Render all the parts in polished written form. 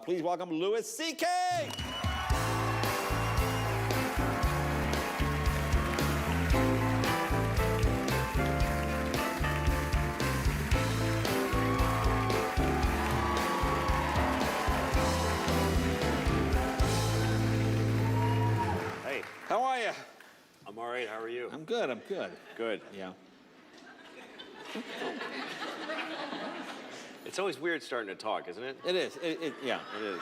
Please welcome Louis C.K. Hey, How are you? I'm all right. How are you? I'm good. I'm good. Good. Yeah. It's always weird starting to talk, isn't it? It is. Yeah. It is.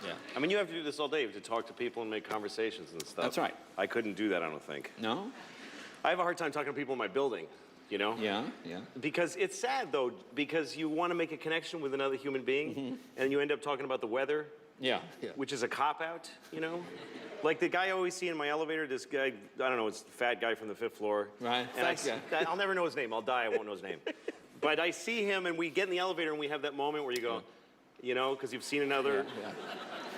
Yeah. I mean, you have to do this all day. You have to talk to people and make conversations and stuff. That's right. I couldn't do that, I don't think. No? I have a hard time talking to people in my building, you know? Yeah. Yeah. Because it's sad, though, because you want to make a connection with another human being, and you end up talking about the weather, Yeah. Yeah. which is a cop-out, you know? Like the guy I always see in my elevator, this guy, I don't know, it's the fat guy from the 5th floor. Right, And fat guy. I'll never know his name. I'll die, I won't know his name. But I see him, and we get in the elevator, and we have that moment where you go, you know, because you've seen another, Yeah.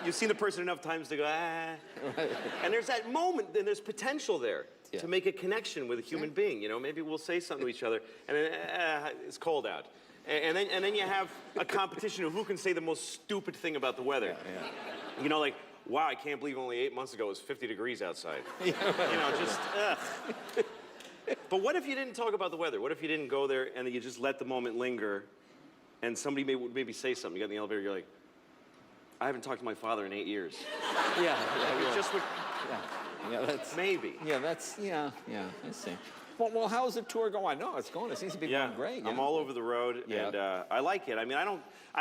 you've seen the person enough times to go, ah. Right. And there's that moment, and there's potential there Yeah. to make a connection with a human being, you know? Maybe we'll say something to each other, and then, it's cold out. And then you have a competition of who can say the most stupid thing about the weather. Yeah. You know, like, wow, I can't believe only 8 months ago it was 50 degrees outside. Yeah. You know, just, ugh. But what if you didn't talk about the weather? What if you didn't go there and then you just let the moment linger and somebody would maybe say something? You got in the elevator, you're like, I haven't talked to my father in 8 years. Yeah. Like, Yeah. it just would, Yeah. That's. maybe. Yeah. That's. Yeah. Yeah. I see. Well, how's the tour going? No, it's going. It seems to be Yeah, going great. I'm all over the road, Yeah. and I like it. I mean, I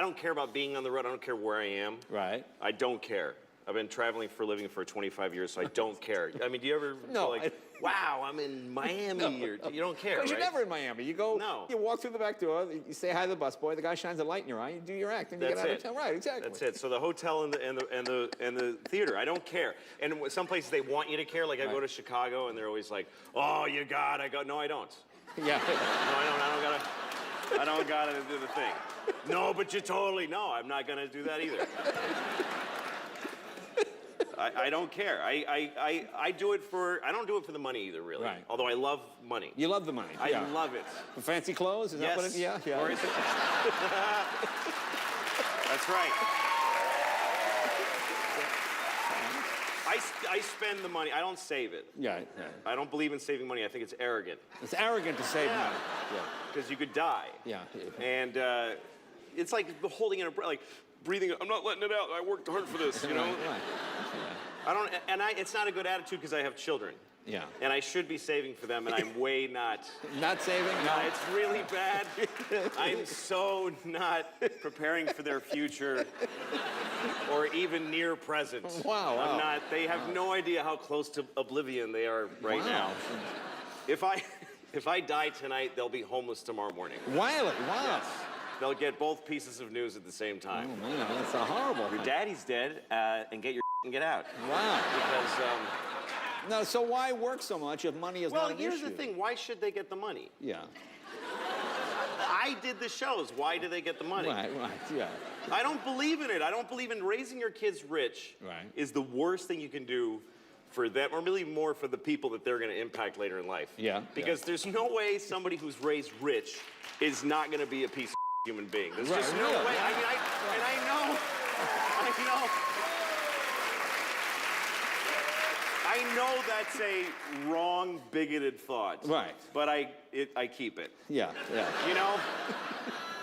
don't care about being on the road. I don't care where I am. Right. I don't care. I've been traveling for a living for 25 years, so I don't care. I mean, do you ever No, feel like, wow, I'm in Miami, or you don't care, Because right? you're never in Miami. You go, No. you walk through the back door, you say hi to the busboy, the guy shines a light in your eye, you do your act, and you That's get out it. of town. Right, exactly. That's it. So the hotel and the theater, I don't care. And some places they want you to care. Like I go to Chicago, and they're always like, "Oh, you got." I go, "No, I don't. Yeah. No, I don't gotta do the thing." No, but you totally. No, I'm not gonna do that either. I don't care. I do it for. I don't do it for the money either, really. Right. Although I love money. You love the money. I yeah. love it. For fancy clothes? Is that what it? Yeah, yeah. Or is it? That's right. I spend the money. I don't save it. Yeah, yeah. I don't believe in saving money. I think it's arrogant. It's arrogant to save Yeah. money. Yeah. Because you could die. Yeah. And it's like holding in a breath, like breathing. I'm not letting it out. I worked hard for this, you know. Right. I don't. And it's not a good attitude because I have children. Yeah. And I should be saving for them, and I'm way not. Not saving? No. It's really bad. I'm so not preparing for their future or even near present. Wow. I'm not. They have no idea how close to oblivion they are right now. If I die tonight, they'll be homeless tomorrow morning. Wow. They'll get both pieces of news at the same time. Oh, man, that's a horrible Your thing. daddy's dead, and get your and get out. Wow. Because, No, so why work so much if money is well, not an issue? here's the thing. Why should they get the money? Yeah. I did the shows. Why do they get the money? Right, yeah. I don't believe in it. I don't believe in raising your kids rich. Right. Is the worst thing you can do for them, or really more for the people that they're going to impact later in life. Yeah. Because there's no way somebody who's raised rich is not going to be a piece of human being. There's Right, just no really, way. yeah. I mean, I know that's a wrong, bigoted thought. Right. But I keep it. Yeah. You know?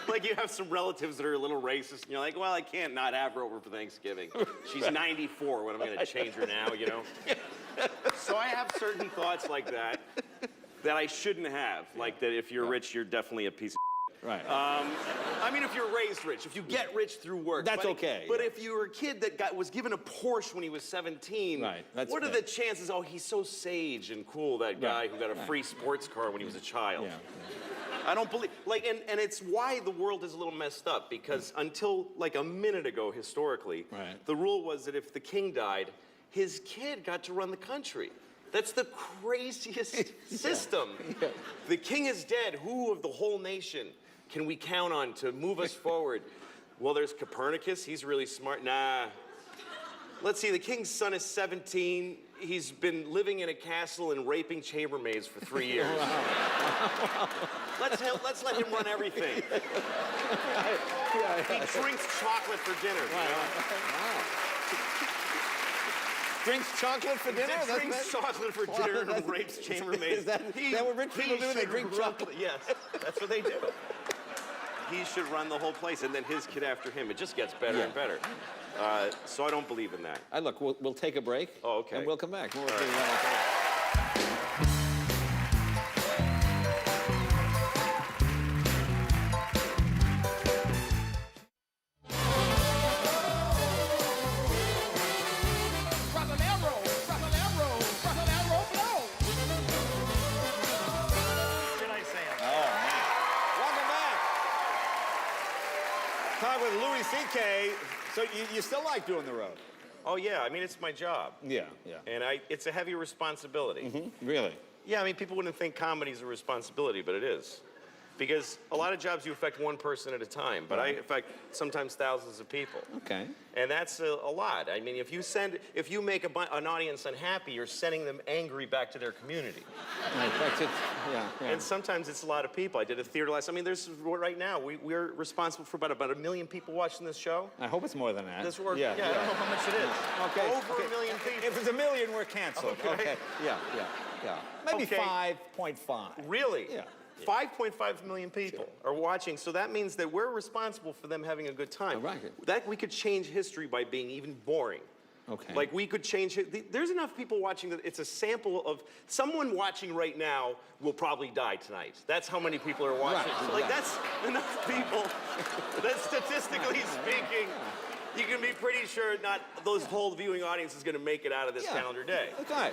Like you have some relatives that are a little racist, and you're like, well, I can't not have her over for Thanksgiving. She's 94, what am I gonna change her now, you know? So I have certain thoughts like that I shouldn't have. Like that if you're rich, you're definitely a piece of Right. I mean, if you're raised rich, if you get rich through work. That's but, okay, But yeah. if you were a kid that was given a Porsche when he was 17, Right, that's what are bad. the chances, oh, he's so sage and cool, that guy who got a free sports car when he was a child. Yeah. I don't believe, like, and it's why the world is a little messed up, because until like a minute ago, historically, Right. the rule was that if the king died, his kid got to run the country. That's the craziest system. Yeah. The king is dead. Who of the whole nation can we count on to move us forward? Well, there's Copernicus. He's really smart. Nah. Let's see, the king's son is 17. He's been living in a castle and raping chambermaids for 3 years. Let's let him run everything. He drinks chocolate for dinner. You know? Drinks chocolate for dinner? He drinks chocolate for dinner and rapes chambermaids. Is that what rich people do? They drink chocolate? Yes, that's what they do. He should run the whole place, and then his kid after him. It just gets better and better. So I don't believe in that. Look, we'll take a break. Oh, okay. And we'll come back. More Welcome back. Talk with Louis C.K. So you still like doing the road? Oh yeah, I mean it's my job. Yeah. And it's a heavy responsibility. Really? Yeah, I mean people wouldn't think comedy's a responsibility, but it is. Because a lot of jobs you affect one person at a time, but I affect sometimes thousands of people. Okay. And that's a lot. I mean, if you make an audience unhappy, you're sending them angry back to their community. Right, that's it. Yeah. And sometimes it's a lot of people. I did a theater last. I mean, right now we're responsible for about 1 million people watching this show. I hope it's more than that. This work. Yeah, I don't know how much it is. Okay. Over 1 million people. If it's 1 million, we're canceled. Okay. Yeah. Maybe Okay. 5.5. Really? Yeah. 5.5 million people are watching, so that means that we're responsible for them having a good time. Right. That we could change history by being even boring. Okay. Like we could change it. There's enough people watching that it's a sample of someone watching right now will probably die tonight. That's how many people are watching. Right. Like that's enough people that statistically speaking, you can be pretty sure not those whole viewing audience is going to make it out of this calendar day. That's right.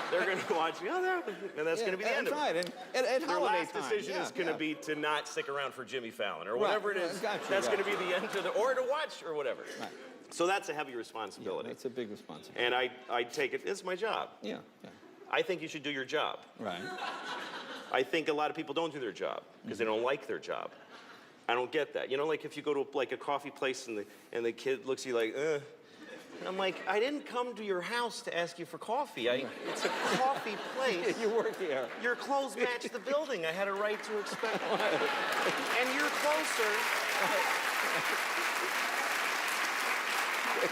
They're going to watch, and that's going to be the end of it. That's right. And at Their holiday last time. decision is going to be to not stick around for Jimmy Fallon or whatever it is. Gotcha, That's going to be the end of or to watch or whatever. Right. So that's a heavy responsibility. That's a big responsibility. And I take it, it's my job. Yeah. I think you should do your job. Right. I think a lot of people don't do their job because they don't like their job. I don't get that. You know, like if you go to like a coffee place and the kid looks at you like, ugh. I'm like, I didn't come to your house to ask you for coffee. It's a coffee place. You work here. Your clothes match the building. I had a right to expect. And you're closer.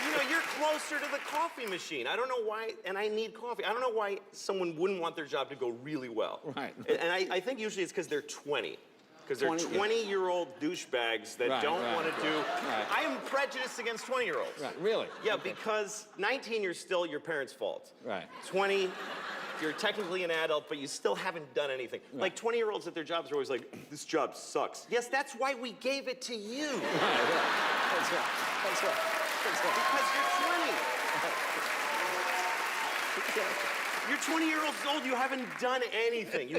You know, you're closer to the coffee machine. I don't know why, and I need coffee. I don't know why someone wouldn't want their job to go really well. Right. And I think usually it's because they're 20. Because they're 20-year-old douchebags that don't want to do. Right. I am prejudiced against 20-year-olds. Right. Really? Yeah, because 19, you're still your parents' fault. Right. 20, you're technically an adult, but you still haven't done anything. Right. Like 20-year-olds at their jobs are always like, this job sucks. Yes, that's why we gave it to you. That's right. Because you're 20. You're 20 years old, you haven't done anything.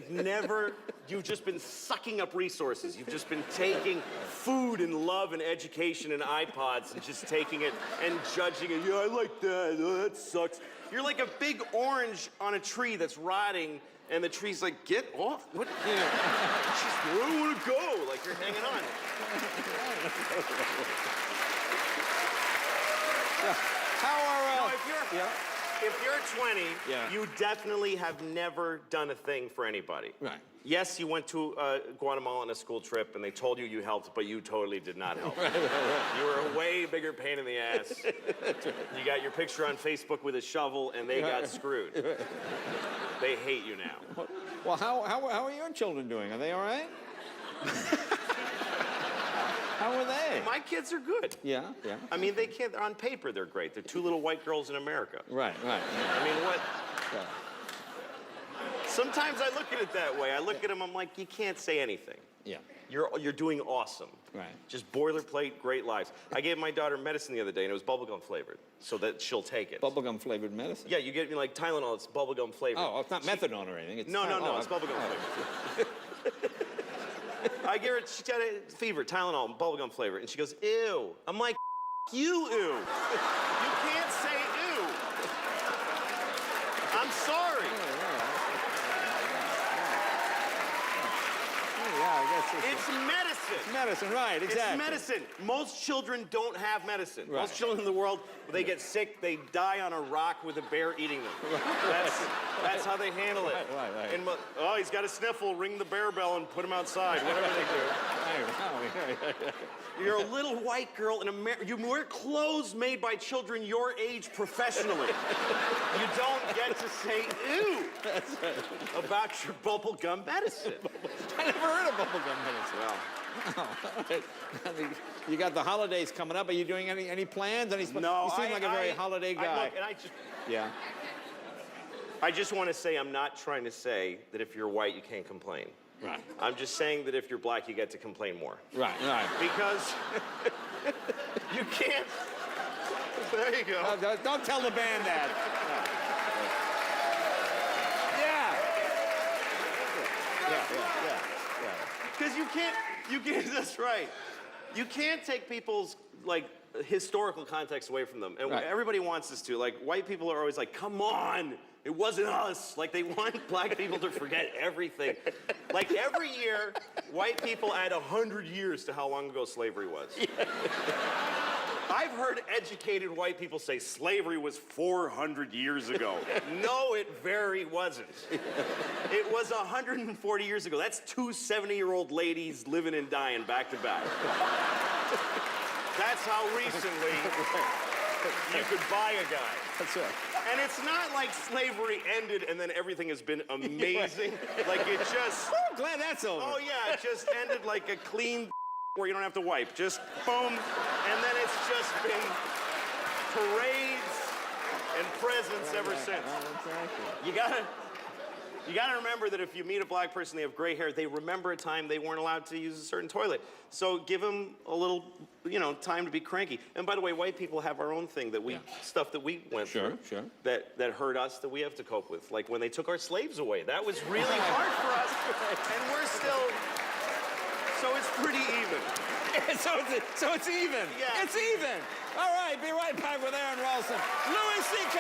You've just been sucking up resources. You've just been taking food and love and education and iPods and just taking it and judging it. Yeah, I like that. Oh, that sucks. You're like a big orange on a tree that's rotting, and the tree's like, get off. What? You know, I don't want to go. Like you're hanging on. If you're 20, you definitely have never done a thing for anybody. Right. Yes, you went to Guatemala on a school trip and they told you helped, but you totally did not help. Right. You were a way bigger pain in the ass. You got your picture on Facebook with a shovel and they got screwed. They hate you now. Well, how are your children doing? Are they all right? How are they? My kids are good. Yeah. I mean, on paper, they're great. They're two little white girls in America. Right. I mean, what? Yeah. Sometimes I look at it that way. I look at them, I'm like, you can't say anything. Yeah. You're doing awesome. Right. Just boilerplate, great lives. I gave my daughter medicine the other day, and it was bubblegum flavored, so that she'll take it. Bubblegum flavored medicine? Yeah, you get me like Tylenol, it's bubblegum flavored. Oh, it's not methadone or anything. It's No, it's bubblegum flavored. I give her, she got a fever, Tylenol, bubblegum flavor, and she goes, ew. I'm like, you, ew. You can't say ew. I'm sorry. I guess It's medicine. medicine, right? Exactly. It's medicine. Most children don't have medicine. Right. Most children in the world, when they get sick, they die on a rock with a bear eating them. That's how they handle it. Right. And oh, he's got a sniffle. Ring the bear bell and put him outside. Whatever they do. Right. You're a little white girl in America. You wear clothes made by children your age professionally. You don't get to say ew about your bubble gum medicine. I never heard of bubblegum medicine. Well, You got the holidays coming up. Are you doing any plans? no, You seem like a very holiday guy. Look, and Yeah. I just want to say I'm not trying to say that if you're white you can't complain. Right. I'm just saying that if you're black you get to complain more. Right. Because you can't. There you go. Don't tell the band that. Yeah. Because you can't, that's right. You can't take people's, like, historical context away from them. And Right. everybody wants us to. Like, white people are always like, come on, it wasn't us. Like, they want black people to forget everything. Like, every year, white people add 100 years to how long ago slavery was. I've heard educated white people say slavery was 400 years ago. No, it very wasn't. It was 140 years ago. That's two 70-year-old ladies living and dying back to back. That's how recently you could buy a guy. That's right. And it's not like slavery ended and then everything has been amazing. Like it just, Oh, glad that's over. oh yeah, it just ended like a clean where you don't have to wipe. Just boom. And then it's just been parades and presents ever since. Exactly. You gotta remember that if you meet a black person, they have gray hair, they remember a time they weren't allowed to use a certain toilet. So give them a little, time to be cranky. And by the way, white people have our own thing that stuff that we went through. Sure. That hurt us, that we have to cope with. Like when they took our slaves away, that was really hard for us. And we're still, so it's pretty even. So it's even. Yeah. It's even. All right, be right back with Aaron Ralston. Louis C.K.